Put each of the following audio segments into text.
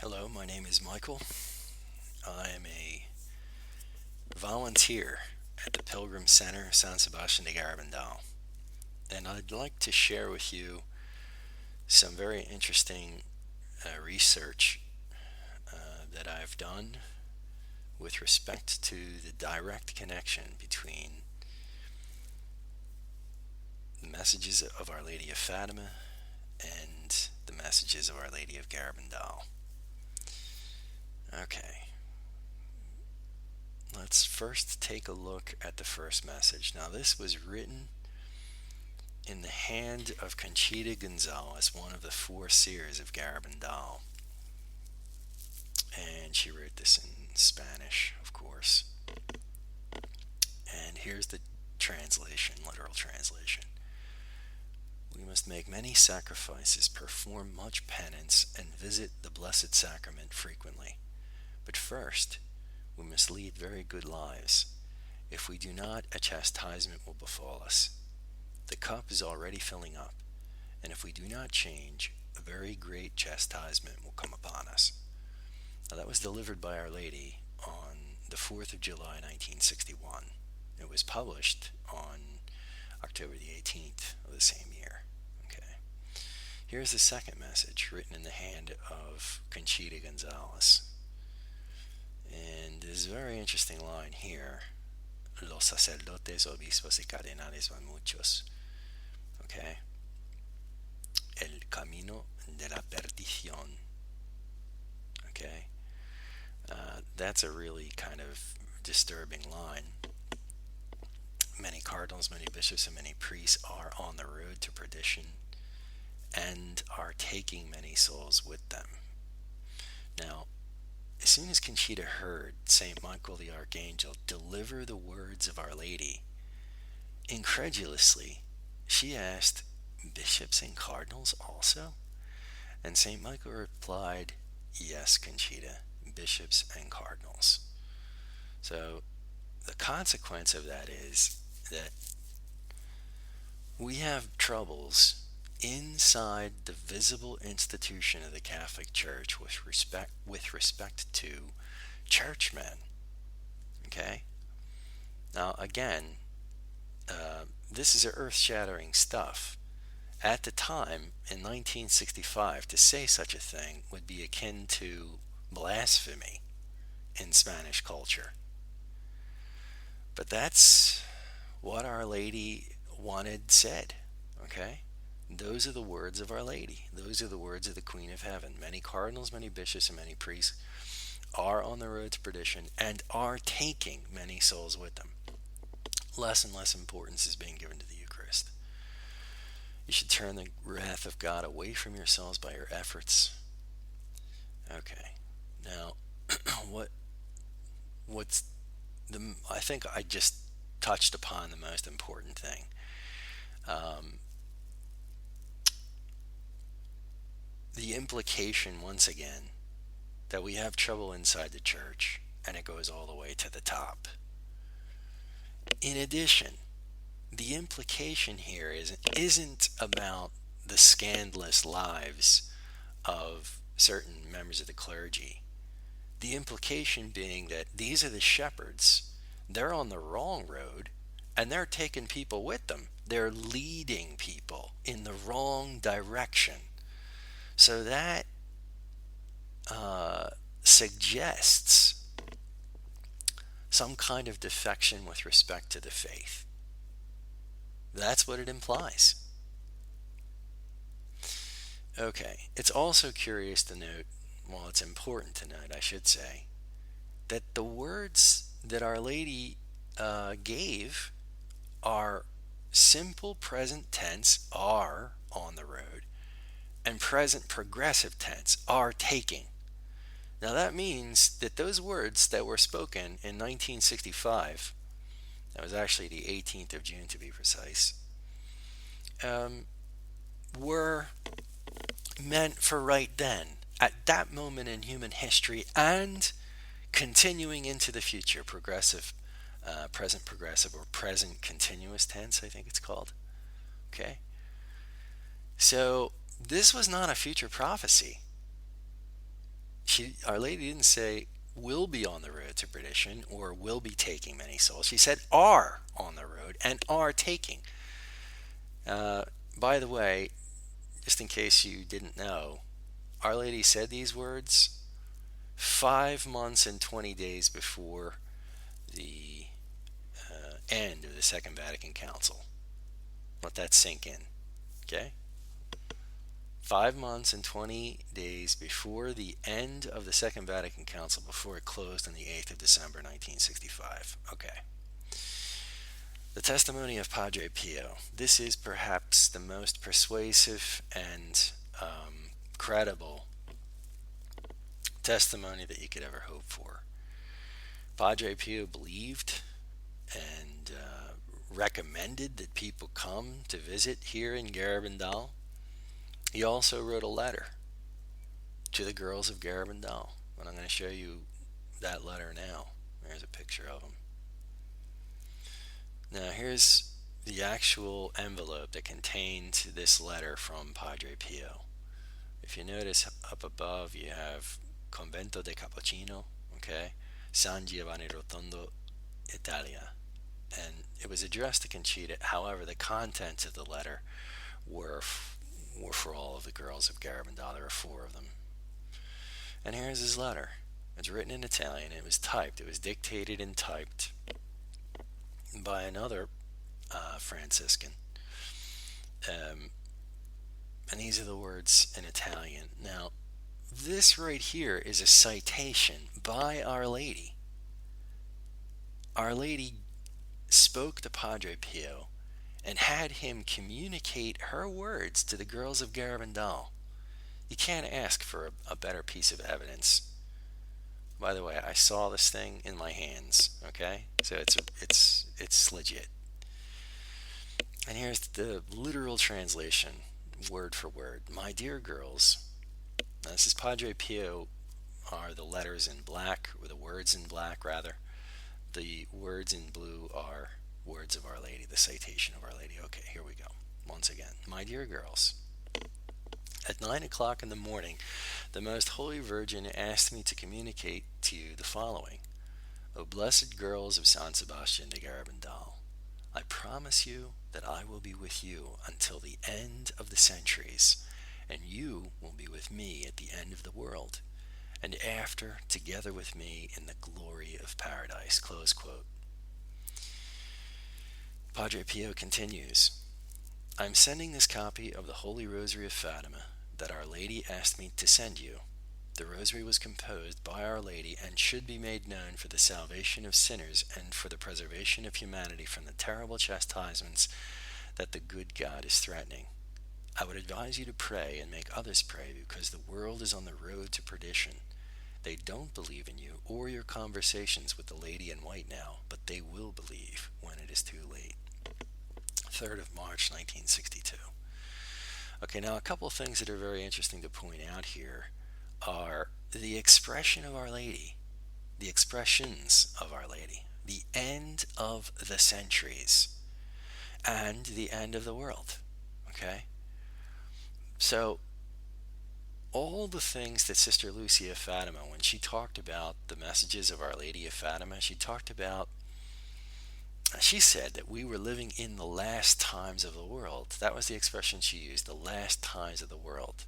Hello, my name is Michael. I am a volunteer at the Pilgrim Center, San Sebastian de Garabandal, and I'd like to share with you some very interesting research that I've done with respect to the direct connection between the messages of Our Lady of Fatima and the messages of Our Lady of Garabandal. Okay, let's first take a look at the first message. Now, this was written in the hand of Conchita Gonzalez, one of the four seers of Garabandal. And she wrote this in Spanish, of course. And here's the translation, literal translation. We must make many sacrifices, perform much penance, and visit the Blessed Sacrament frequently. But first, we must lead very good lives. If we do not, a chastisement will befall us. The cup is already filling up, and if we do not change, a very great chastisement will come upon us. Now, that was delivered by Our Lady on the 4th of July, 1961. It was published on October the 18th of the same year. Okay. Here's the second message, written in the hand of Conchita Gonzalez. And there's a very interesting line here. Los sacerdotes, obispos y cardenales van muchos. Okay. El camino de la perdición. Okay. That's a really kind of disturbing line. Many cardinals, many bishops, and many priests are on the road to perdition and are taking many souls with them. Now, as soon as Conchita heard St. Michael the Archangel deliver the words of Our Lady, incredulously, she asked, bishops and cardinals also? And St. Michael replied, yes, Conchita, bishops and cardinals. So the consequence of that is that we have troubles inside the visible institution of the Catholic Church with respect to churchmen. Okay? Now, again, this is earth-shattering stuff. At the time, in 1965, to say such a thing would be akin to blasphemy in Spanish culture. But that's what Our Lady wanted said, okay? Those are the words of Our Lady. Those are the words of the Queen of Heaven. Many cardinals, many bishops, and many priests are on the road to perdition and are taking many souls with them. Less and less importance is being given to the Eucharist. You should turn the wrath of God away from yourselves by your efforts. Okay. Now, what's I think I just touched upon the most important thing. The implication, once again, that we have trouble inside the church, and it goes all the way to the top. In addition, the implication here isn't about the scandalous lives of certain members of the clergy. The implication being that these are the shepherds, they're on the wrong road, and they're taking people with them. They're leading people in the wrong direction. So that suggests some kind of defection with respect to the faith. That's what it implies. Okay, it's also curious to note, well, it's important to note, I should say, that the words that Our Lady gave are simple present tense, are on the road, and present progressive tense, are taking. Now that means that those words that were spoken in 1965, that was actually the 18th of June to be precise, were meant for right then, at that moment in human history, and continuing into the future, progressive, present progressive, or present continuous tense, I think it's called. Okay? So, this was not a future prophecy. Our Lady didn't say will be on the road to perdition or will be taking many souls. She said are on the road and are taking. Uh, by the way, just in case you didn't know, Our Lady said these words 5 months and 20 days before the end of the Second Vatican Council. Let that sink in. Okay? 5 months and 20 days before the end of the Second Vatican Council, before it closed on the 8th of December 1965. Okay. The testimony of Padre Pio. This is perhaps the most persuasive and credible testimony that you could ever hope for. Padre Pio believed and recommended that people come to visit here in Garabandal. He also wrote a letter to the girls of Garabandal, and I'm going to show you that letter now. There's a picture of him. Now here's the actual envelope that contained this letter from Padre Pio. If you notice up above, you have Convento de Cappuccino, okay, San Giovanni Rotondo, Italia, and it was addressed to Conchita. However, the contents of the letter were for all of the girls of Garabandal. There were 4 of them. And here's his letter. It's written in Italian. It was typed. It was dictated and typed by another Franciscan. And these are the words in Italian. Now, this right here is a citation by Our Lady. Our Lady spoke to Padre Pio and had him communicate her words to the girls of Garabandal. You can't ask for a better piece of evidence. By the way, I saw this thing in my hands. Okay, so it's legit. And here's the literal translation, word for word. My dear girls, now this is Padre Pio. Are the letters in black, or the words in black rather? The words in blue are words of Our Lady, the citation of Our Lady. Okay, here we go. Once again, my dear girls, at 9 o'clock in the morning, the Most Holy Virgin asked me to communicate to you the following. O blessed girls of San Sebastian de Garabandal, I promise you that I will be with you until the end of the centuries, and you will be with me at the end of the world, and after, together with me in the glory of paradise. Close quote. Padre Pio continues, I'm sending this copy of the Holy Rosary of Fatima that Our Lady asked me to send you. The rosary was composed by Our Lady and should be made known for the salvation of sinners and for the preservation of humanity from the terrible chastisements that the good God is threatening. I would advise you to pray and make others pray, because the world is on the road to perdition. They don't believe in you or your conversations with the lady in white now, but they will believe when it is too late. 3rd of March 1962. Okay, now a couple of things that are very interesting to point out here are the expression of Our Lady, the expressions of Our Lady, the end of the centuries, and the end of the world. Okay? So, all the things that Sister Lucia Fatima, when she talked about the messages of Our Lady of Fatima, she said that we were living in the last times of the world. That was the expression she used, the last times of the world.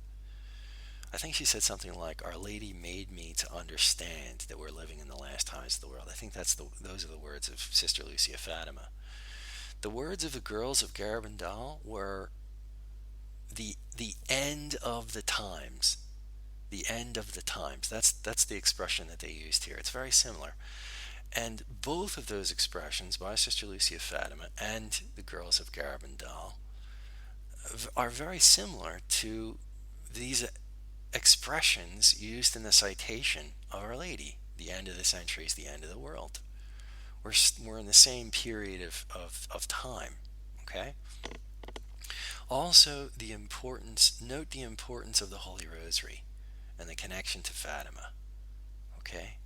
I think she said something like, Our Lady made me to understand that we're living in the last times of the world. I think those are the words of Sister Lucia Fatima. The words of the girls of Garabandal were the end of the times. The end of the times. That's the expression that they used here. It's very similar. And both of those expressions by Sister Lucia Fatima and the girls of Garabandal are very similar to these expressions used in the citation of Our Lady. The end of the century is the end of the world. We're in the same period of time. Okay? Also, note the importance of the Holy Rosary and the connection to Fatima. Okay?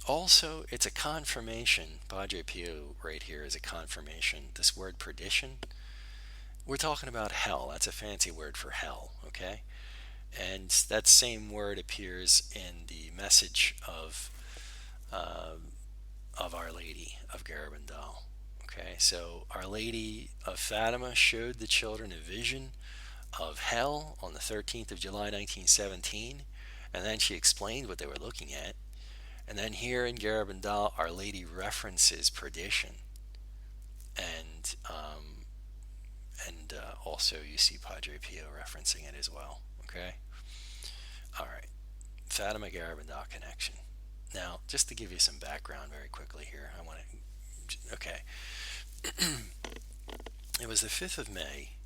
Also, it's a confirmation. Padre Pio right here is a confirmation. This word perdition, we're talking about hell. That's a fancy word for hell, okay? And that same word appears in the message uh, of Our Lady of Garabandal. Okay, so Our Lady of Fatima showed the children a vision of hell on the 13th of July 1917, and then she explained what they were looking at. And then here in Garabandal, Our Lady references perdition, and also you see Padre Pio referencing it as well. Okay, all right, Fatima Garabandal connection. Now, just to give you some background very quickly here, I want to. Okay, it was the 5th of May,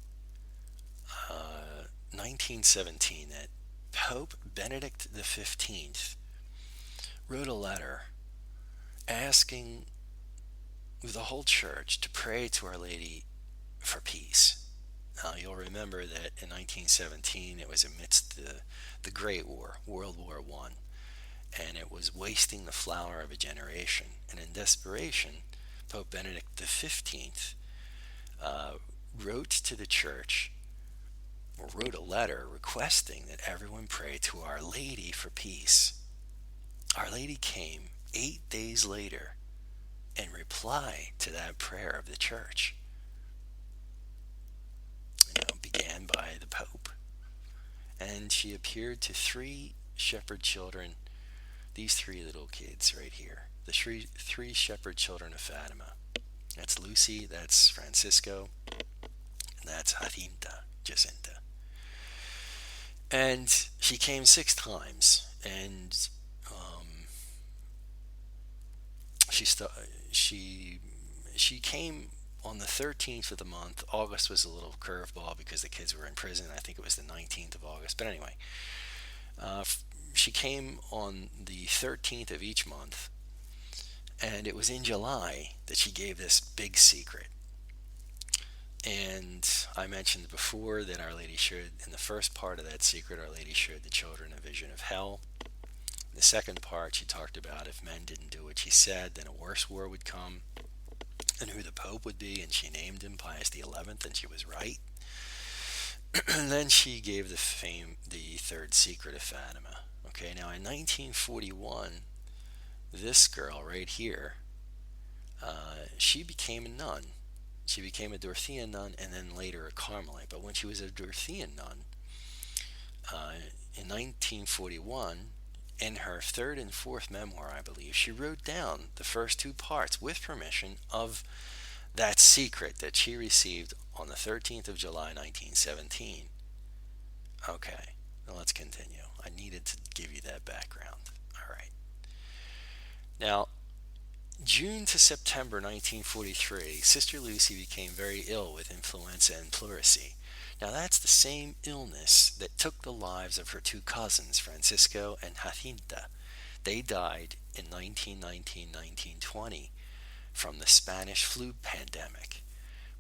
1917, that Pope Benedict XV wrote a letter asking the whole church to pray to Our Lady for peace. Now, you'll remember that in 1917 it was amidst the Great War, World War I, and it was wasting the flower of a generation. And in desperation, Pope Benedict XV wrote to the church, or wrote a letter requesting that everyone pray to Our Lady for peace. Our Lady came 8 days later in reply to that prayer of the church. Began by the Pope. And she appeared to 3 shepherd children, these 3 little kids right here, the three shepherd children of Fatima. That's Lucy, that's Francisco, and that's Jacinta. And she came 6 times, and she came on the 13th of the month. August was a little curveball because the kids were in prison. I think it was the 19th of August. But anyway, she came on the 13th of each month, and it was in July that she gave this big secret. And I mentioned before that Our Lady showed, in the first part of that secret, Our Lady showed the children a vision of hell. In the second part, she talked about if men didn't do what she said, then a worse war would come, and who the Pope would be, and she named him Pius XI, and she was right. And then she gave the Third Secret of Fatima. Okay, now in 1941, this girl right here, she became a nun. She became a Dorothean nun and then later a Carmelite. But when she was a Dorothean nun, in 1941, in her 3rd and 4th memoir, I believe, she wrote down the first 2 parts with permission of that secret that she received on the 13th of July 1917. Okay, now let's continue. I needed to give you that background. All right. Now, June to September 1943, Sister Lucy became very ill with influenza and pleurisy. Now, that's the same illness that took the lives of her 2 cousins, Francisco and Jacinta. They died in 1919-1920 from the Spanish flu pandemic.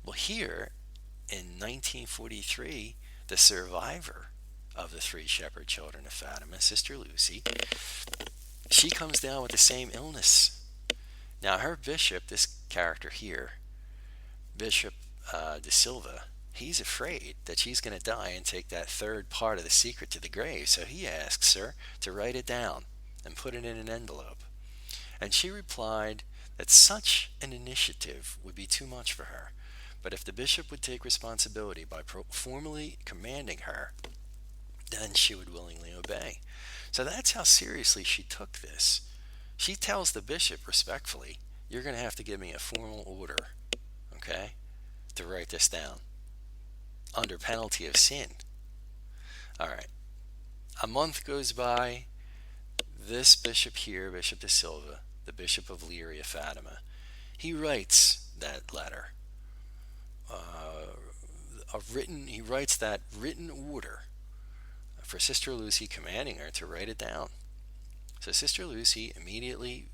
Well, here in 1943, the survivor of the 3 shepherd children of Fatima, Sister Lucy, she comes down with the same illness. Now, her bishop, this character here, Bishop de Silva, he's afraid that she's going to die and take that 3rd part of the secret to the grave, so he asks her to write it down and put it in an envelope. And she replied that such an initiative would be too much for her, but if the bishop would take responsibility by formally commanding her, then she would willingly obey. So that's how seriously she took this. She tells the bishop respectfully, you're going to have to give me a formal order, okay, to write this down, under penalty of sin. All right. A month goes by. This bishop here, Bishop de Silva, the Bishop of Leiria Fatima, he writes that letter. He writes that written order for Sister Lucy, commanding her to write it down. So Sister Lucy immediately,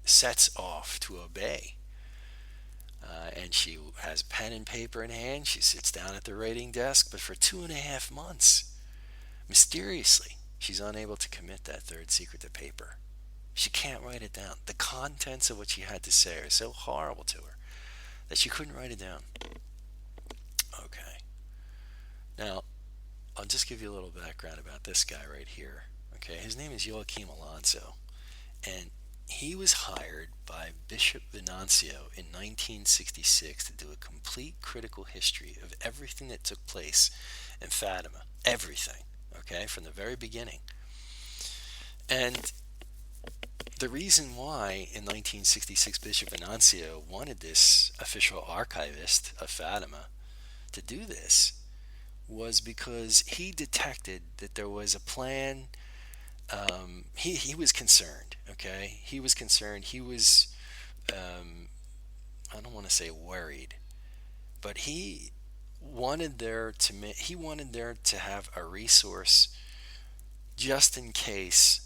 sets off to obey. And she has pen and paper in hand. She sits down at the writing desk, but for 2.5 months, mysteriously, she's unable to commit that 3rd secret to paper. She can't write it down. The contents of what she had to say are so horrible to her that she couldn't write it down. Okay. Now, I'll just give you a little background about this guy right here. Okay, his name is Joachim Alonso, and he was hired by Bishop Venancio in 1966 to do a complete critical history of everything that took place in Fatima. Everything, okay, from the very beginning. And the reason why in 1966 Bishop Venancio wanted this official archivist of Fatima to do this was because he detected that there was a plan. He was concerned. Okay, he was concerned. He was I don't want to say worried, but he wanted there to have a resource just in case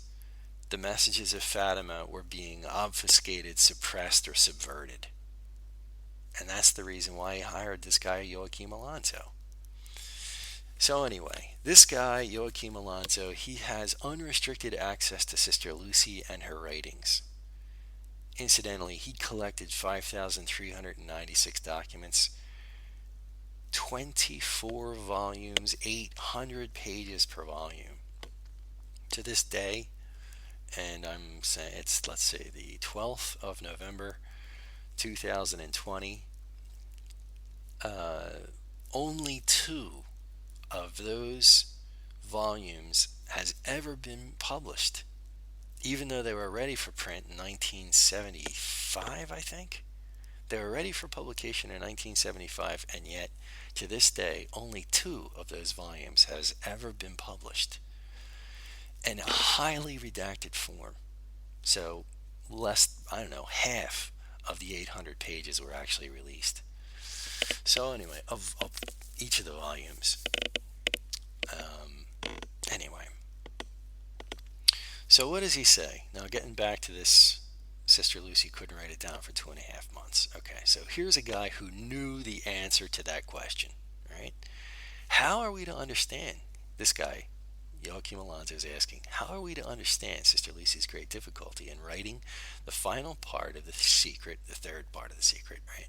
the messages of Fatima were being obfuscated, suppressed, or subverted. And that's the reason why he hired this guy Joachim Alonso. So anyway, this guy, Joachim Alonso, he has unrestricted access to Sister Lucy and her writings. Incidentally, he collected 5,396 documents, 24 volumes, 800 pages per volume. To this day, and I'm saying it's, let's say, the 12th of November 2020, only two of those volumes has ever been published, even though they were ready for print in 1975, I think. They were ready for publication in 1975, and yet, to this day, only two of those volumes has ever been published in a highly redacted form. So, I don't know, half of the 800 pages were actually released. So anyway, of each of the volumes. Anyway, so what does he say? Now, getting back to this, Sister Lucy couldn't write it down for 2.5 months. Okay, so here's a guy who knew the answer to that question, right? How are we to understand this guy? Joachim Alonso is asking, how are we to understand Sister Lucy's great difficulty in writing the final part of the secret, the third part of the secret, right?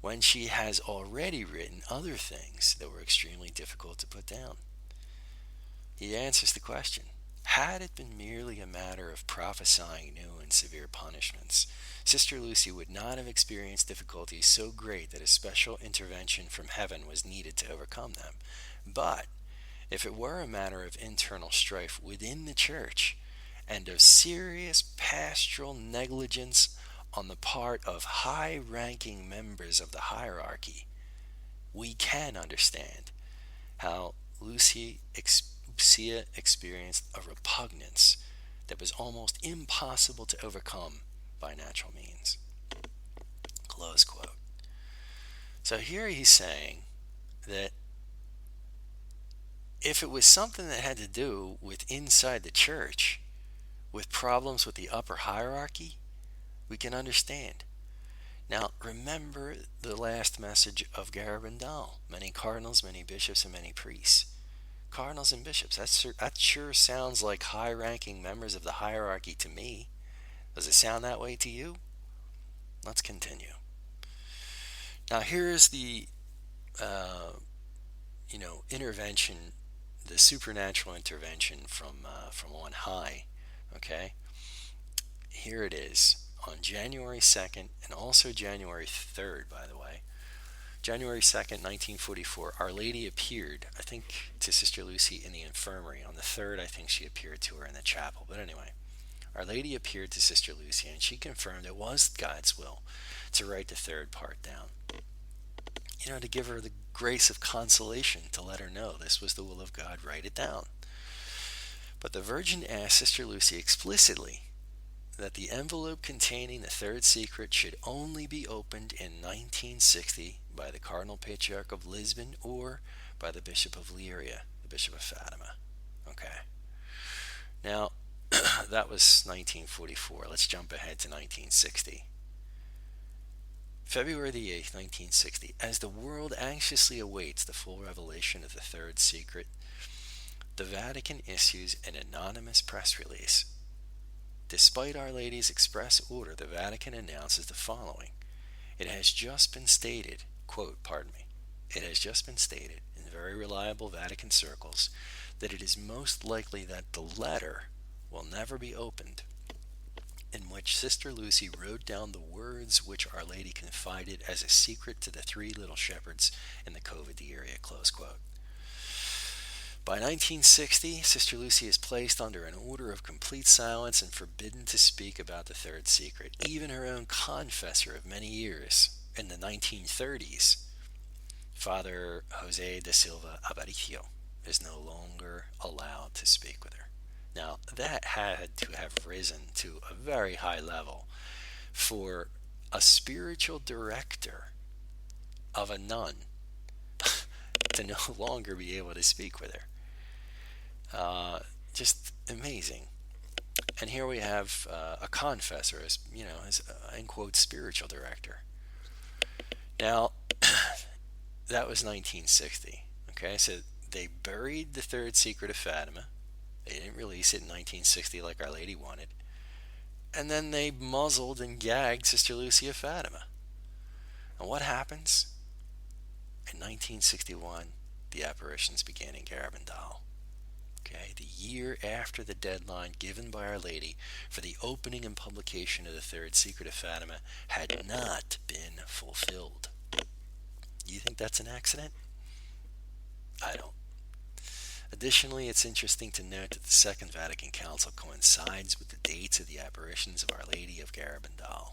When she has already written other things that were extremely difficult to put down. He answers the question, had it been merely a matter of prophesying new and severe punishments, Sister Lucy would not have experienced difficulties so great that a special intervention from heaven was needed to overcome them. But if it were a matter of internal strife within the church and of serious pastoral negligence on the part of high-ranking members of the hierarchy, we can understand how Lucia experienced a repugnance that was almost impossible to overcome by natural means. Close quote. So here he's saying that if it was something that had to do with inside the church, with problems with the upper hierarchy, we can understand. Now, remember the last message of Garabandal. Many cardinals, many bishops, and many priests. Cardinals and bishops, that sure sounds like high-ranking members of the hierarchy to me. Does it sound that way to you? Let's continue. Now, here's the, intervention, the supernatural intervention from on high. Okay, here it is. On January 2nd, and also January 3rd, by the way, January 2nd, 1944, Our Lady appeared, I think, to Sister Lucy in the infirmary. On the 3rd, I think she appeared to her in the chapel. But anyway, Our Lady appeared to Sister Lucy, and she confirmed it was God's will to write the third part down. To give her the grace of consolation, to let her know this was the will of God, write it down. But the Virgin asked Sister Lucy explicitly that the envelope containing the third secret should only be opened in 1960 by the Cardinal Patriarch of Lisbon or by the Bishop of Leiria, the Bishop of Fatima. Okay. Now, that was 1944. Let's jump ahead to 1960. February the 8th, 1960. As the world anxiously awaits the full revelation of the third secret, the Vatican issues an anonymous press release. Despite Our Lady's express order, the Vatican announces the following. It has just been stated, quote, it has just been stated in very reliable Vatican circles that it is most likely that the letter will never be opened, in which Sister Lucy wrote down the words which Our Lady confided as a secret to the three little shepherds in the Cova d'Iria, close quote. By 1960, Sister Lucy is placed under an order of complete silence and forbidden to speak about the Third Secret. Even her own confessor of many years, in the 1930s, Father Jose de Silva Aparicio, is no longer allowed to speak with her. Now, that had to have risen to a very high level for a spiritual director of a nun to no longer be able to speak with her. Just amazing. And here we have a confessor, as in quote, spiritual director. Now, that was 1960. Okay, so they buried the Third Secret of Fatima. They didn't release it in 1960 like Our Lady wanted. And then they muzzled and gagged Sister Lucy of Fatima. And what happens? In 1961, the apparitions began in Garabandal. Okay, the year after the deadline given by Our Lady for the opening and publication of the Third Secret of Fatima had not been fulfilled. You think that's an accident? I don't. Additionally, it's interesting to note that the Second Vatican Council coincides with the dates of the apparitions of Our Lady of Garabandal.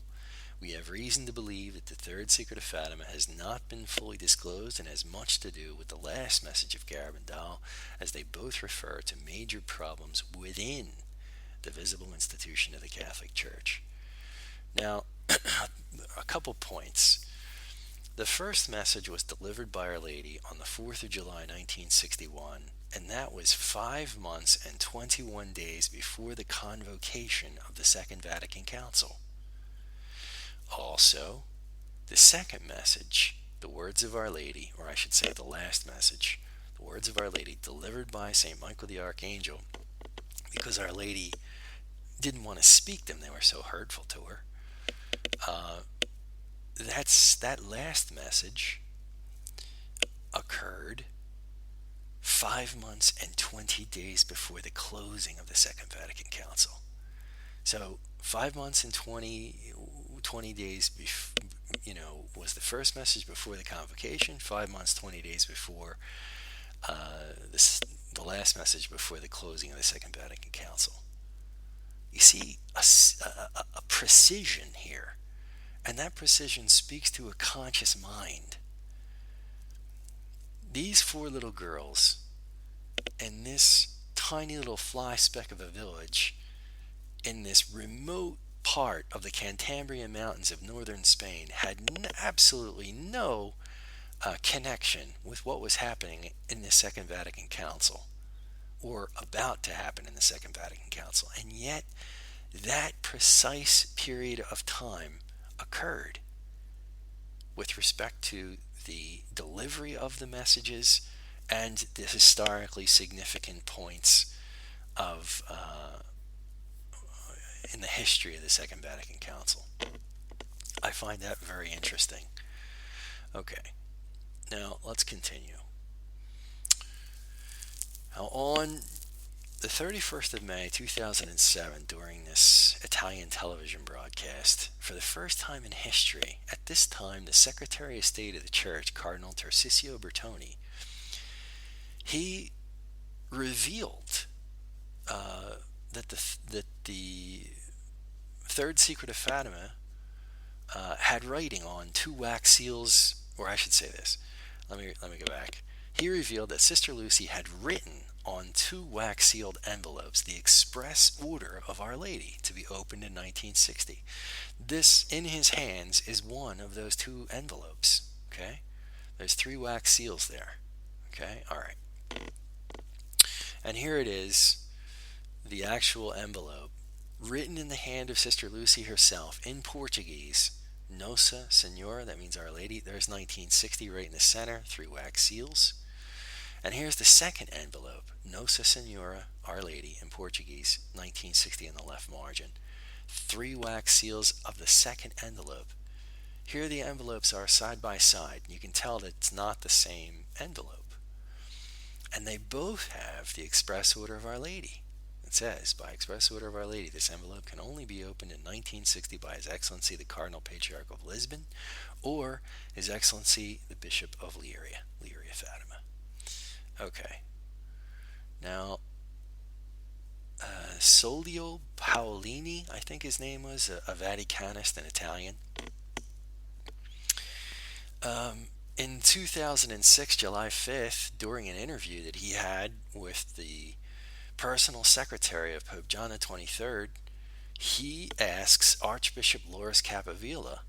We have reason to believe that the Third Secret of Fatima has not been fully disclosed and has much to do with the last message of Garabandal, as they both refer to major problems within the visible institution of the Catholic Church. Now, a couple points. The first message was delivered by Our Lady on the 4th of July 1961, and that was 5 months and 21 days before the convocation of the Second Vatican Council. Also, the second message, the words of Our Lady, or I should say the last message, the words of Our Lady delivered by St. Michael the Archangel, because Our Lady didn't want to speak them, they were so hurtful to her. That last message occurred 5 months and 20 days before the closing of the Second Vatican Council. So 5 months and 20 days was the first message before the convocation. 5 months, 20 days before the last message before the closing of the Second Vatican Council. You see a precision here, and that precision speaks to a conscious mind. These 4 little girls in this tiny little fly speck of a village in this remote part of the Cantabrian Mountains of northern Spain had absolutely no connection with what was happening in the Second Vatican Council, or about to happen in the Second Vatican Council. And yet, that precise period of time occurred with respect to the delivery of the messages and the historically significant points of in the history of the Second Vatican Council. I find that very interesting. Okay, now let's continue. Now, on the 31st of May 2007, during this Italian television broadcast, for the first time in history, at this time the Secretary of State of the Church, Cardinal Tarcisio Bertoni, he revealed that the Third Secret of Fatima had writing on 2 wax seals, or I should say this. Let me go back. He revealed that Sister Lucy had written on 2 wax sealed envelopes the express order of Our Lady to be opened in 1960. This, in his hands, is one of those 2 envelopes. Okay, there's 3 wax seals there. Okay, all right. And here it is, the actual envelope, written in the hand of Sister Lucy herself in Portuguese. Nossa Senhora, that means Our Lady. There's 1960 right in the center, 3 wax seals. And here's the second envelope, Nossa Senhora, Our Lady, in Portuguese, 1960 in the left margin. 3 wax seals of the second envelope. Here the envelopes are side by side. You can tell that it's not the same envelope. And they both have the express order of Our Lady. It says, by express order of Our Lady, this envelope can only be opened in 1960 by His Excellency the Cardinal Patriarch of Lisbon or His Excellency the Bishop of Leiria Fatima. Okay. Now, Solio Paolini, I think his name was, a Vaticanist, an Italian. In 2006, July 5th, during an interview that he had with the personal secretary of Pope John the 23rd, he asks Archbishop Loris Capavilla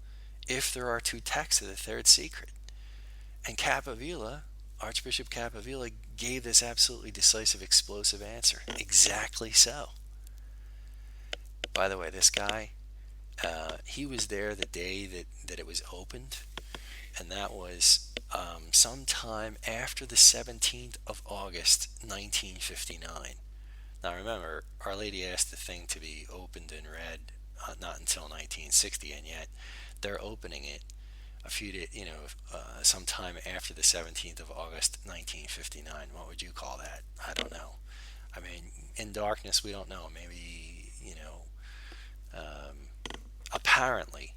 if there are two texts of the Third Secret. And Archbishop Capavilla, gave this absolutely decisive, explosive answer. Exactly so. By the way, this guy, he was there the day that it was opened, and that was sometime after the 17th of August, 1959. Now remember, Our Lady asked the thing to be opened and read not until 1960, and yet they're opening it a few days, sometime after the 17th of August, 1959. What would you call that? I don't know. I mean, in darkness, we don't know. Maybe, apparently,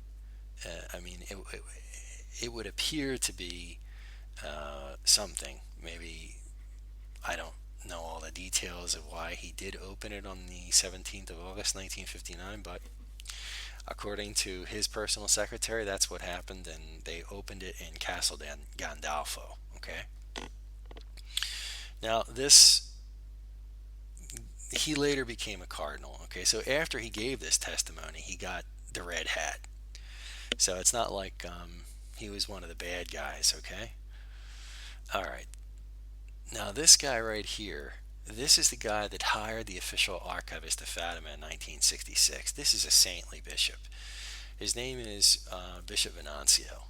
it would appear to be something. Maybe, I don't know all the details of why he did open it on the 17th of August 1959, but according to his personal secretary, that's what happened, and they opened it in Castel Gandolfo. Okay. Now he later became a cardinal. Okay, so after he gave this testimony, he got the red hat. So it's not like he was one of the bad guys. Okay. All right. Now, this guy right here, this is the guy that hired the official archivist of Fatima in 1966. This is a saintly bishop. His name is Bishop Venancio.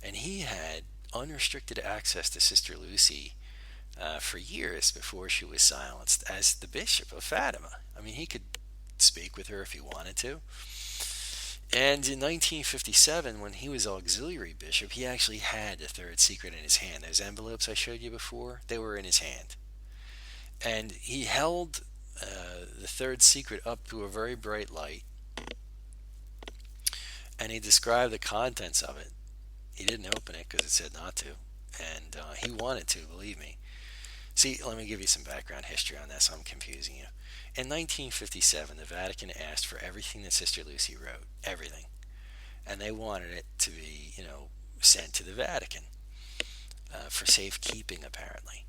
And he had unrestricted access to Sister Lucy for years before she was silenced as the Bishop of Fatima. I mean, he could speak with her if he wanted to. And in 1957, when he was auxiliary bishop, he actually had the Third Secret in his hand. Those envelopes I showed you before, they were in his hand. And he held the Third Secret up to a very bright light, and he described the contents of it. He didn't open it because it said not to, and he wanted to, believe me. See, let me give you some background history on this. I'm confusing you. In 1957, the Vatican asked for everything that Sister Lucy wrote, everything. And they wanted it to be, sent to the Vatican for safekeeping, apparently.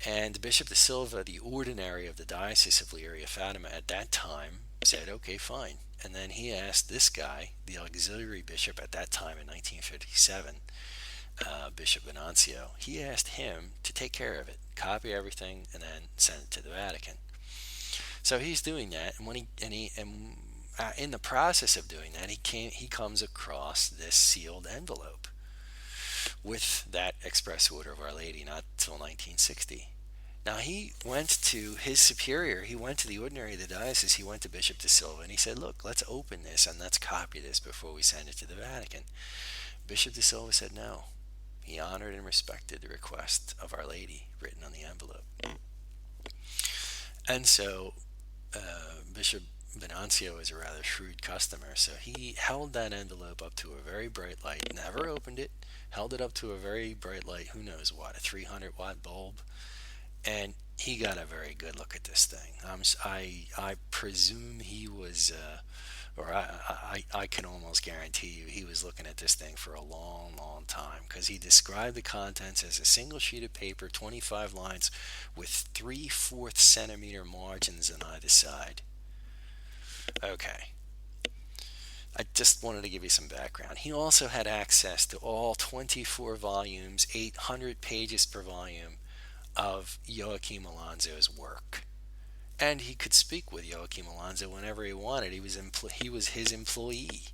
And Bishop de Silva, the ordinary of the Diocese of Leiria Fatima at that time, said, okay, fine. And then he asked this guy, the auxiliary bishop at that time in 1957, Bishop Venancio, he asked him to take care of it, copy everything, and then send it to the Vatican. So he's doing that, and in the process of doing that, he comes across this sealed envelope with that express order of Our Lady, not till 1960. Now he went to his superior, he went to the ordinary of the diocese, he went to Bishop de Silva, and he said, look, let's open this and let's copy this before we send it to the Vatican. Bishop de Silva said no. He honored and respected the request of Our Lady written on the envelope. And so Bishop Venancio is a rather shrewd customer, so he held that envelope up to a very bright light, never opened it, held it up to a very bright light, who knows what, a 300-watt bulb, and he got a very good look at this thing. I presume he was, I can almost guarantee you he was looking at this thing for a long, long time, because he described the contents as a single sheet of paper, 25 lines, with 3/4 centimeter margins on either side. Okay. I just wanted to give you some background. He also had access to all 24 volumes, 800 pages per volume, of Joachim Alonso's work. And he could speak with Joachim Alonso whenever he wanted. He was his employee.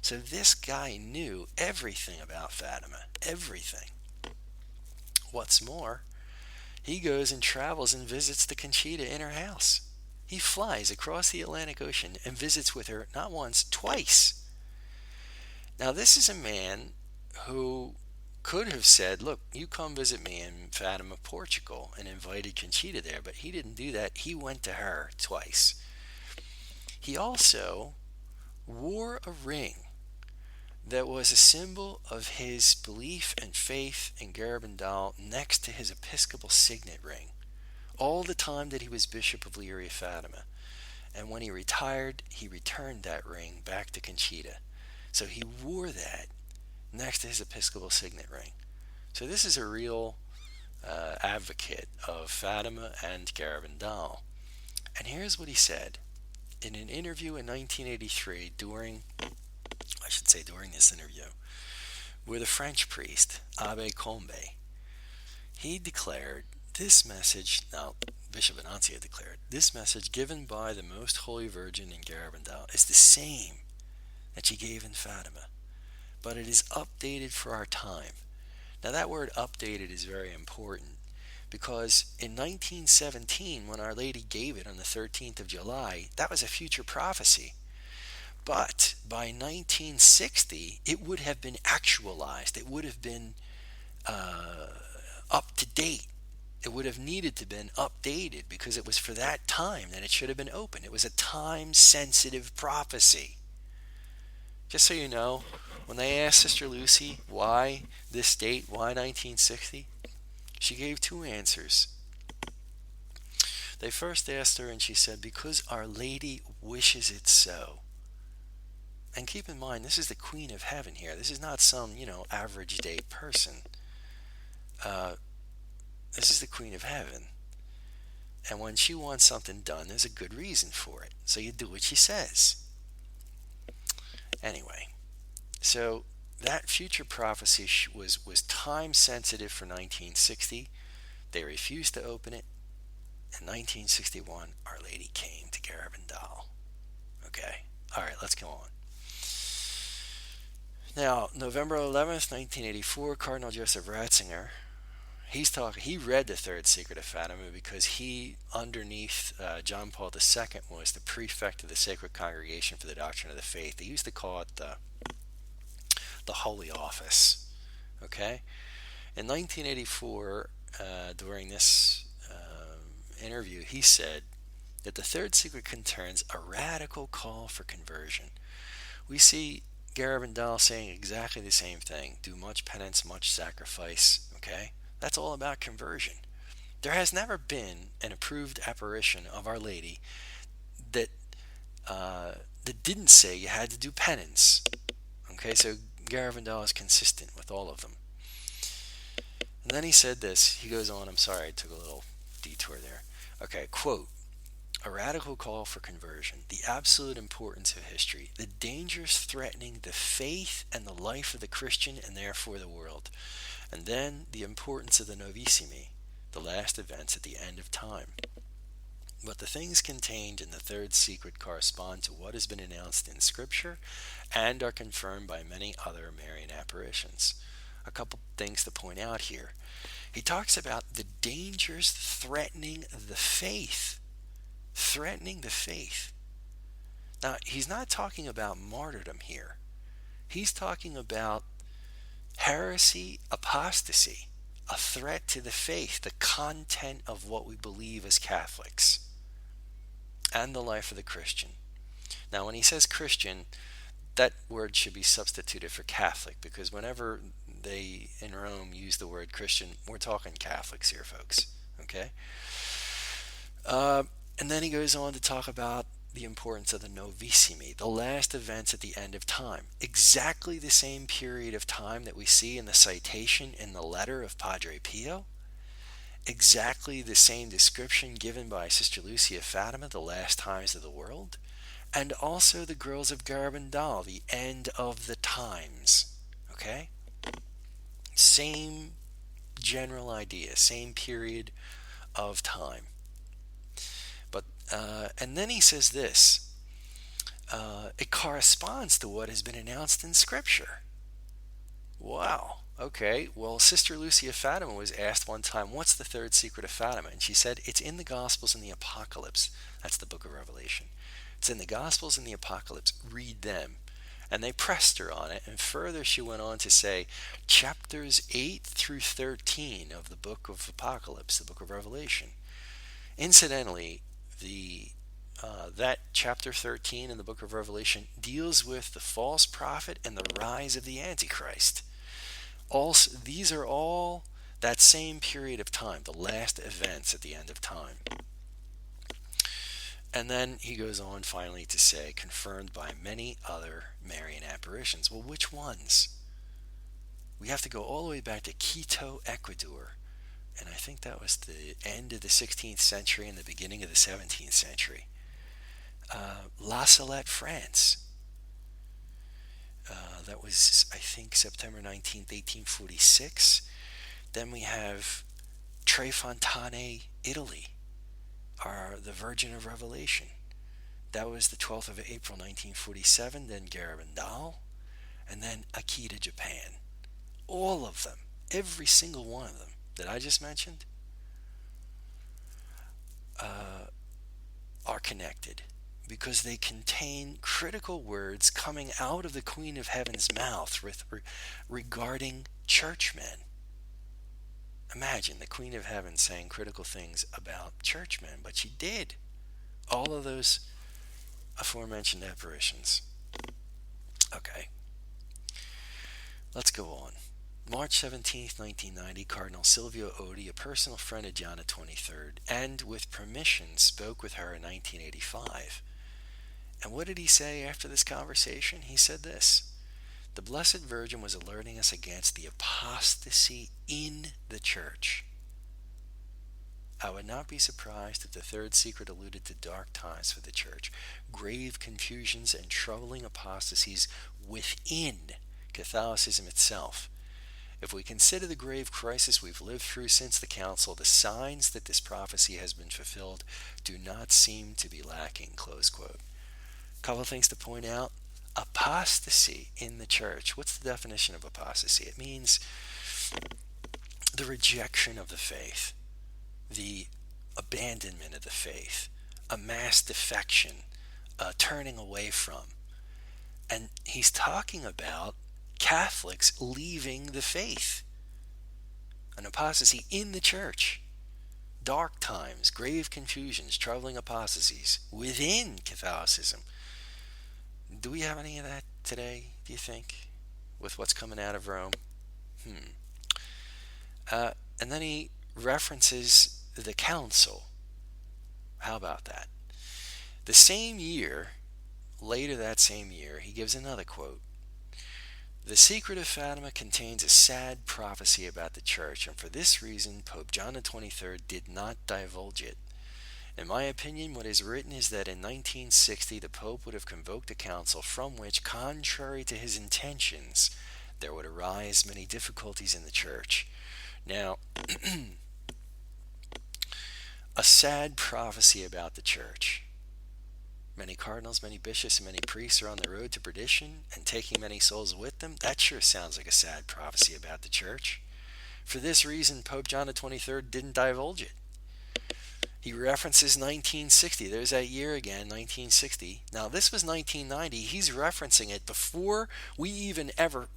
So this guy knew everything about Fatima. Everything. What's more, he goes and travels and visits the Conchita in her house. He flies across the Atlantic Ocean and visits with her not once, twice. Now this is a man who could have said, look, you come visit me in Fatima, Portugal, and invited Conchita there, but he didn't do that. He went to her twice. He also wore a ring that was a symbol of his belief and faith in Garabandal next to his episcopal signet ring all the time that he was Bishop of Leiria Fatima. And when he retired, he returned that ring back to Conchita. So he wore that next to his episcopal signet ring. So this is a real advocate of Fatima and Garabandal. And here's what he said in an interview in 1983 during this interview, with a French priest, Abbe Combe. He declared this message, now Bishop Venantia declared, this message given by the Most Holy Virgin in Garabandal is the same that she gave in Fatima, but it is updated for our time. Now that word updated is very important because in 1917, when Our Lady gave it on the 13th of July, that was a future prophecy. But by 1960, it would have been actualized. It would have been up to date. It would have needed to been updated because it was for that time that it should have been open. It was a time-sensitive prophecy. Just so you know, when they asked Sister Lucy why this date, why 1960, she gave two answers. They first asked her and she said, because Our Lady wishes it so. And keep in mind, this is the Queen of Heaven here. This is not some, average day person. This is the Queen of Heaven. And when she wants something done, there's a good reason for it. So you do what she says. Anyway, so that future prophecy was time sensitive for 1960. They refused to open it. In 1961, Our Lady came to Garabandal. Okay? All right, let's go on. Now, November 11th, 1984, Cardinal Joseph Ratzinger, he read the Third Secret of Fatima because he, underneath John Paul II, was the prefect of the Sacred Congregation for the Doctrine of the Faith. They used to call it the Holy Office. Okay? In 1984, during this interview, he said that the Third Secret contains a radical call for conversion. We see Garabandal saying exactly the same thing. Do much penance, much sacrifice. Okay? That's all about conversion. There has never been an approved apparition of Our Lady that didn't say you had to do penance. Okay, so Garabandal is consistent with all of them. And then he said this. He goes on. I'm sorry, I took a little detour there. Okay, quote, a radical call for conversion, the absolute importance of history, the dangers threatening the faith and the life of the Christian and therefore the world, and then the importance of the novissimi, the last events at the end of time. But the things contained in the Third Secret correspond to what has been announced in Scripture and are confirmed by many other Marian apparitions. A couple things to point out here. He talks about the dangers threatening the faith. Threatening the faith. Now, he's not talking about martyrdom here. He's talking about heresy, apostasy, a threat to the faith, the content of what we believe as Catholics, and the life of the Christian. Now, when he says Christian, that word should be substituted for Catholic, because whenever they in Rome use the word Christian, we're talking Catholics here, folks. Okay? And then he goes on to talk about the importance of the novissimi, the last events at the end of time. Exactly the same period of time that we see in the citation in the letter of Padre Pio. Exactly the same description given by Sister Lucy of Fatima, the last times of the world. And also the girls of Garabandal, the end of the times. Okay? Same general idea, same period of time. But and then he says this, it corresponds to what has been announced in Scripture. Wow. Okay, well, Sister Lucy of Fatima was asked one time, what's the Third Secret of Fatima? And she said, it's in the Gospels and the Apocalypse. That's the book of Revelation. It's in the Gospels and the Apocalypse. Read them. And they pressed her on it, and further she went on to say, chapters 8 through 13 of the book of Apocalypse, the book of Revelation. Incidentally, the that chapter 13 in the book of Revelation deals with the false prophet and the rise of the Antichrist. Also, these are all that same period of time, the last events at the end of time. And then he goes on finally to say, confirmed by many other Marian apparitions. Well, which ones? We have to go all the way back to Quito, Ecuador. And I think that was the end of the 16th century and the beginning of the 17th century. La Salette, France. That was, I think, September 19th, 1846. Then we have Trefontane, Italy. The Virgin of Revelation. That was the 12th of April 1947, then Garabandal, and then Akita, Japan. All of them, every single one of them that I just mentioned, are connected because they contain critical words coming out of the Queen of Heaven's mouth regarding churchmen. Imagine the Queen of Heaven saying critical things about churchmen, but she did. All of those aforementioned apparitions. Okay. Let's go on. March 17th, 1990, Cardinal Silvio Odi, a personal friend of John XXIII, and with permission spoke with her in 1985. And what did he say after this conversation? He said this: the Blessed Virgin was alerting us against the apostasy in the church. I would not be surprised if the Third Secret alluded to dark times for the church, grave confusions and troubling apostasies within Catholicism itself. If we consider the grave crisis we've lived through since the Council, the signs that this prophecy has been fulfilled do not seem to be lacking, close quote. Couple of things to point out. Apostasy in the church. What's the definition of apostasy? It means the rejection of the faith, the abandonment of the faith, a mass defection, a turning away from. And he's talking about Catholics leaving the faith. An apostasy in the church. Dark times, grave confusions, troubling apostasies within Catholicism. Do we have any of that today, do you think, with what's coming out of Rome? And then he references the council. How about that? The same year, later that same year, he gives another quote. The Secret of Fatima contains a sad prophecy about the church, and for this reason, Pope John XXIII did not divulge it. In my opinion, what is written is that in 1960, the Pope would have convoked a council from which, contrary to his intentions, there would arise many difficulties in the church. Now, a sad prophecy about the church. Many cardinals, many bishops, and many priests are on the road to perdition and taking many souls with them. That sure sounds like a sad prophecy about the church. For this reason, Pope John XXIII didn't divulge it. He references 1960. There's that year again, 1960. Now, this was 1990. He's referencing it before we ever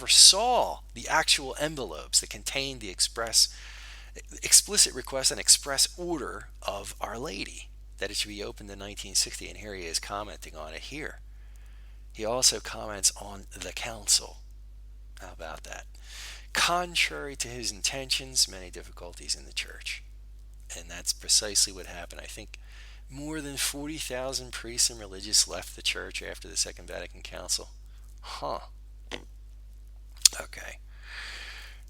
saw the actual envelopes that contained the explicit request and express order of Our Lady that it should be opened in 1960, and here he is commenting on it here. He also comments on the council. How about that? Contrary to his intentions, many difficulties in the church. And that's precisely what happened. I think more than 40,000 priests and religious left the church after the Second Vatican Council. Okay.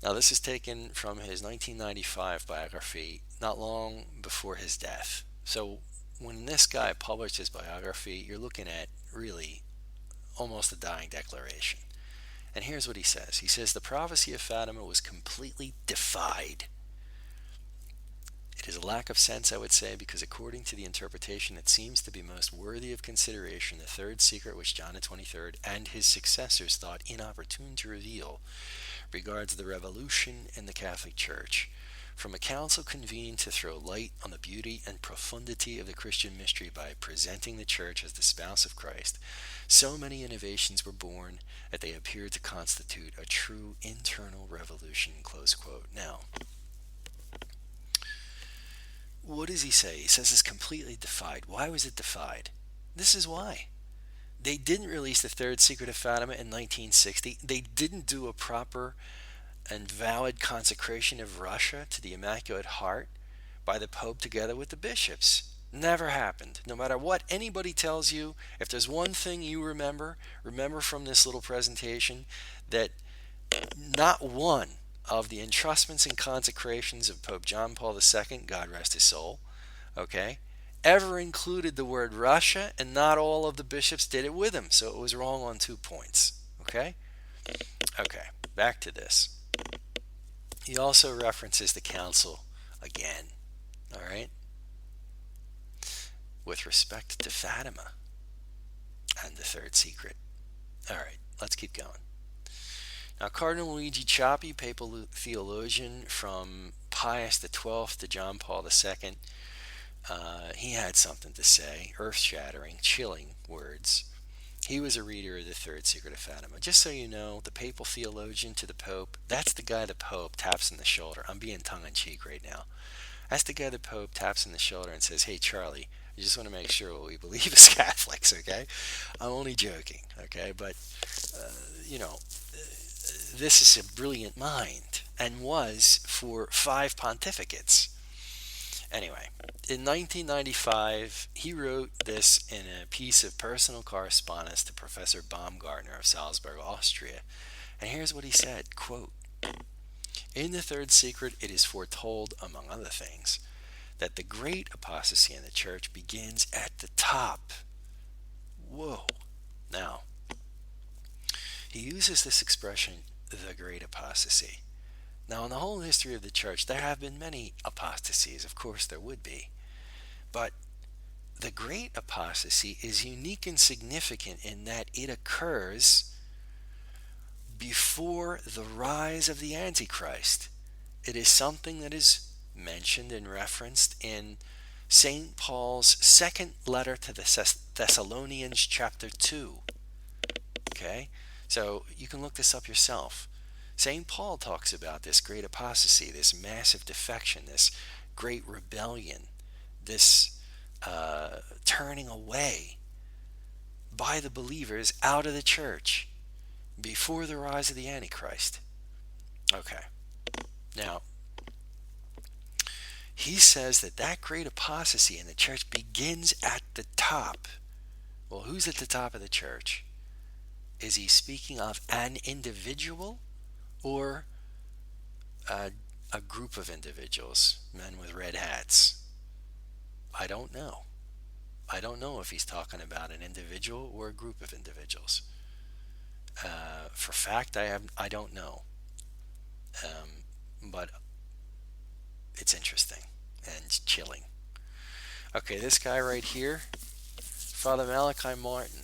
Now this is taken from his 1995 biography, not long before his death. So when this guy published his biography, you're looking at really almost a dying declaration. And here's what he says. He says, the prophecy of Fatima was completely defied. It is a lack of sense, I would say, because according to the interpretation that seems to be most worthy of consideration, the third secret which John XXIII and his successors thought inopportune to reveal regards the revolution in the Catholic Church, From a council convened to throw light on the beauty and profundity of the Christian mystery by presenting the Church as the spouse of Christ, so many innovations were born that they appeared to constitute a true internal revolution. Close quote. Now, what does he say? He says it's completely defied. Why was it defied? This is why. They didn't release the Third Secret of Fatima in 1960. They didn't do a proper and valid consecration of Russia to the Immaculate Heart by the Pope together with the bishops. Never happened. No matter what anybody tells you, if there's one thing you remember from this little presentation, that not one of the entrustments and consecrations of Pope John Paul II, God rest his soul, okay, ever included the word Russia, and not all of the bishops did it with him. So it was wrong on 2 points. Okay? Okay, back to this. He also references the council again, all right, with respect to Fatima and the Third Secret. All right, let's keep going. Now, Cardinal Luigi Ciappi, papal theologian from Pius XII to John Paul II, he had something to say, earth-shattering, chilling words. He was a reader of the Third Secret of Fatima. Just so you know, the papal theologian to the Pope, that's the guy the Pope taps in the shoulder. I'm being tongue-in-cheek right now. That's the guy the Pope taps in the shoulder and says, hey, Charlie, I just want to make sure what we believe as Catholics, okay? I'm only joking, okay? But, this is a brilliant mind, and was for 5 pontificates. Anyway, in 1995, he wrote this in a piece of personal correspondence to Professor Baumgartner of Salzburg, Austria. And here's what he said, quote, in the Third Secret, it is foretold, among other things, that the great apostasy in the Church begins at the top. Whoa. Now, he uses this expression, the great apostasy. Now, in the whole history of the Church, there have been many apostasies. Of course, there would be. But the great apostasy is unique and significant in that it occurs before the rise of the Antichrist. It is something that is mentioned and referenced in St. Paul's second letter to the Thessalonians, chapter 2. Okay? So you can look this up yourself. St. Paul talks about this great apostasy, this massive defection, this great rebellion, this turning away by the believers out of the church before the rise of the Antichrist. Okay. Now, he says that great apostasy in the church begins at the top. Well, who's at the top of the church? Is he speaking of an individual or a group of individuals, men with red hats? I don't know. I don't know if he's talking about an individual or a group of individuals. For fact, I don't know. But it's interesting and chilling. Okay, this guy right here, Father Malachi Martin.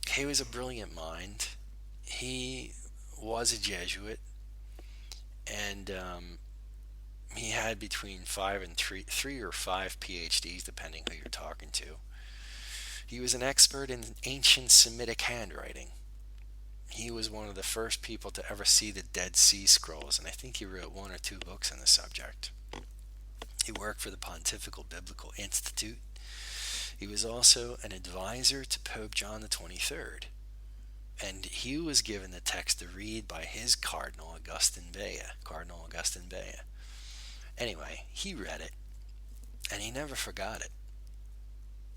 He was a brilliant mind. He was a Jesuit, and he had between 3 or 5 PhDs, depending who you're talking to. He was an expert in ancient Semitic handwriting. He was one of the first people to ever see the Dead Sea Scrolls, and I think he wrote 1 or 2 books on the subject. He worked for the Pontifical Biblical Institute. He was also an advisor to Pope John the 23rd, and he was given the text to read by his Cardinal Augustin Bea. Anyway, he read it, and he never forgot it.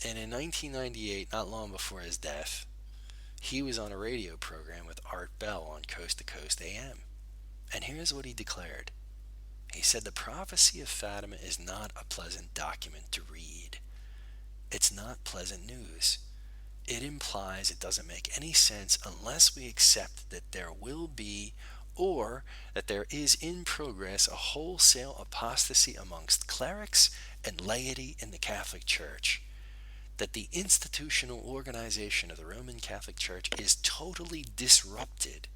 And in 1998, not long before his death, he was on a radio program with Art Bell on Coast to Coast AM. And here's what he declared. He said, the prophecy of Fatima is not a pleasant document to read. It's not pleasant news. It implies it doesn't make any sense unless we accept that there will be, or that there is in progress, a wholesale apostasy amongst clerics and laity in the Catholic Church. That the institutional organization of the Roman Catholic Church is totally disrupted.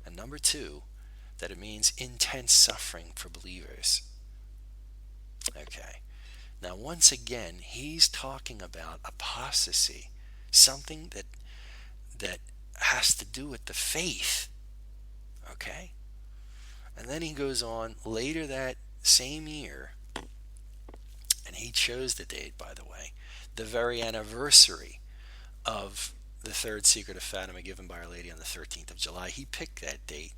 And number 2, that it means intense suffering for believers. Okay. Now, once again, he's talking about apostasy, something that has to do with the faith. Okay? And then he goes on later that same year, and he chose the date, by the way, the very anniversary of the Third Secret of Fatima given by Our Lady on the 13th of July. He picked that date.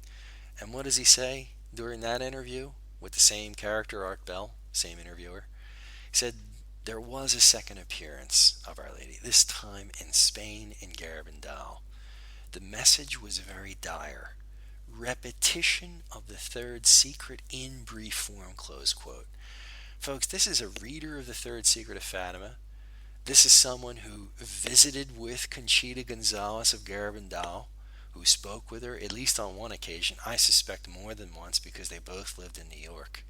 And what does he say during that interview with the same character, Art Bell, same interviewer? He said, there was a second appearance of Our Lady, this time in Spain, in Garabandal. The message was very dire. Repetition of the third secret in brief form, close quote. Folks, this is a reader of the Third Secret of Fatima. This is someone who visited with Conchita Gonzalez of Garabandal, who spoke with her at least on one occasion, I suspect more than once because they both lived in New York.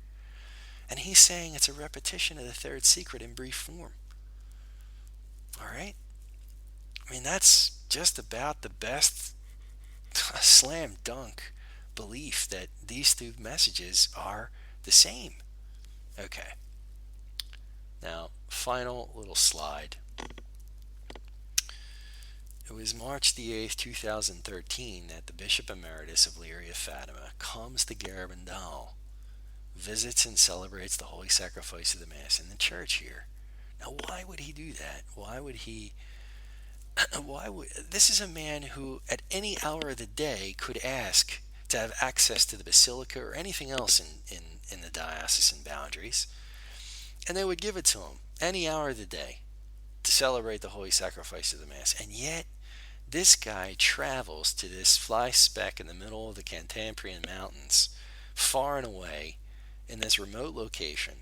And he's saying it's a repetition of the third secret in brief form. All right? I mean, that's just about the best slam dunk belief that these two messages are the same. Okay. Now, final little slide. It was March the 8th, 2013 that the Bishop Emeritus of Leiria Fatima comes to Garabandal, visits and celebrates the Holy Sacrifice of the Mass in the church here. Now, why would he do that? This is a man who at any hour of the day could ask to have access to the basilica or anything else in the diocesan boundaries, and they would give it to him any hour of the day to celebrate the Holy Sacrifice of the Mass. And yet, this guy travels to this fly speck in the middle of the Cantabrian Mountains, far and away, in this remote location.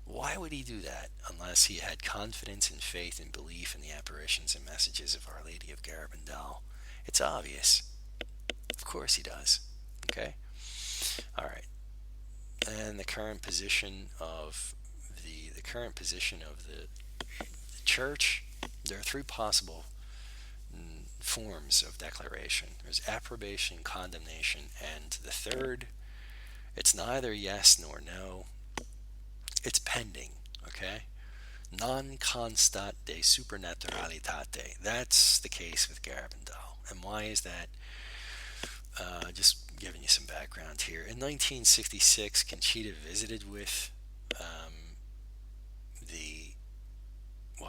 Why would he do that unless he had confidence and faith and belief in the apparitions and messages of Our Lady of Garabandal? It's obvious. Of course he does. Okay? All right. And the current position of the church, there are three possible forms of declaration. There's approbation, condemnation, and the third, it's neither yes nor no. It's pending, okay? Non constat de supernaturalitate. That's the case with Garabandal. And why is that? Just giving you some background here. In 1966, Conchita visited with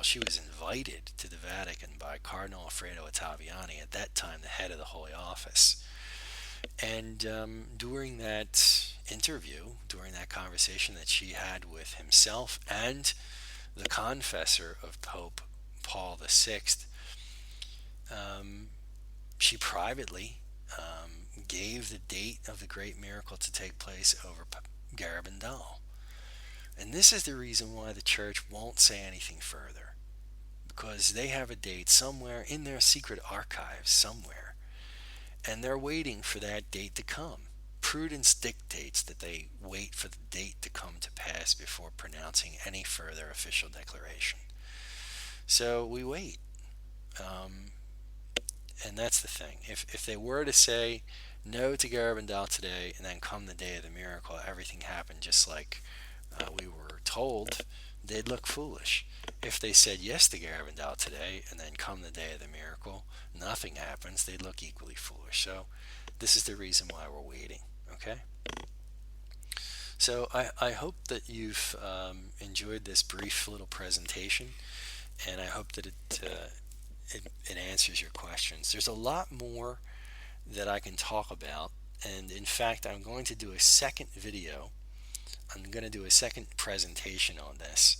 she was invited to the Vatican by Cardinal Alfredo Ottaviani, at that time the head of the Holy Office. And during that interview, during that conversation that she had with himself and the confessor of Pope Paul VI, she privately gave the date of the great miracle to take place over Garabandal. And this is the reason why the church won't say anything further, because they have a date somewhere in their secret archives somewhere, and they're waiting for that date to come. Prudence dictates that they wait for the date to come to pass before pronouncing any further official declaration. So we wait. And that's the thing. If they were to say no to Garabandal today, and then come the day of the miracle, everything happened just like we were told, they'd look foolish. If they said yes to Garabandal today, and then come the day of the miracle, nothing happens, they'd look equally foolish. So this is the reason why we're waiting. Okay? So I hope that you've enjoyed this brief little presentation, and I hope that it answers your questions. There's a lot more that I can talk about, and in fact, I'm going to do a second video. I'm going to do a second presentation on this,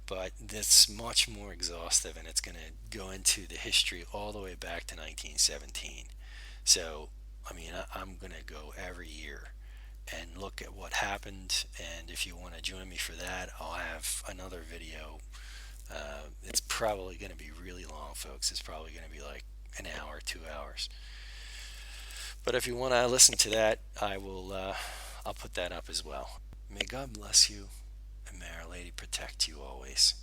but that's much more exhaustive, and it's going to go into the history all the way back to 1917. So, I mean, I'm going to go every year and look at what happened, and if you want to join me for that, I'll have another video. It's probably going to be really long, folks. It's probably going to be like an hour, 2 hours. But if you want to listen to that, I'll put that up as well. May God bless you, and may Our Lady protect you always.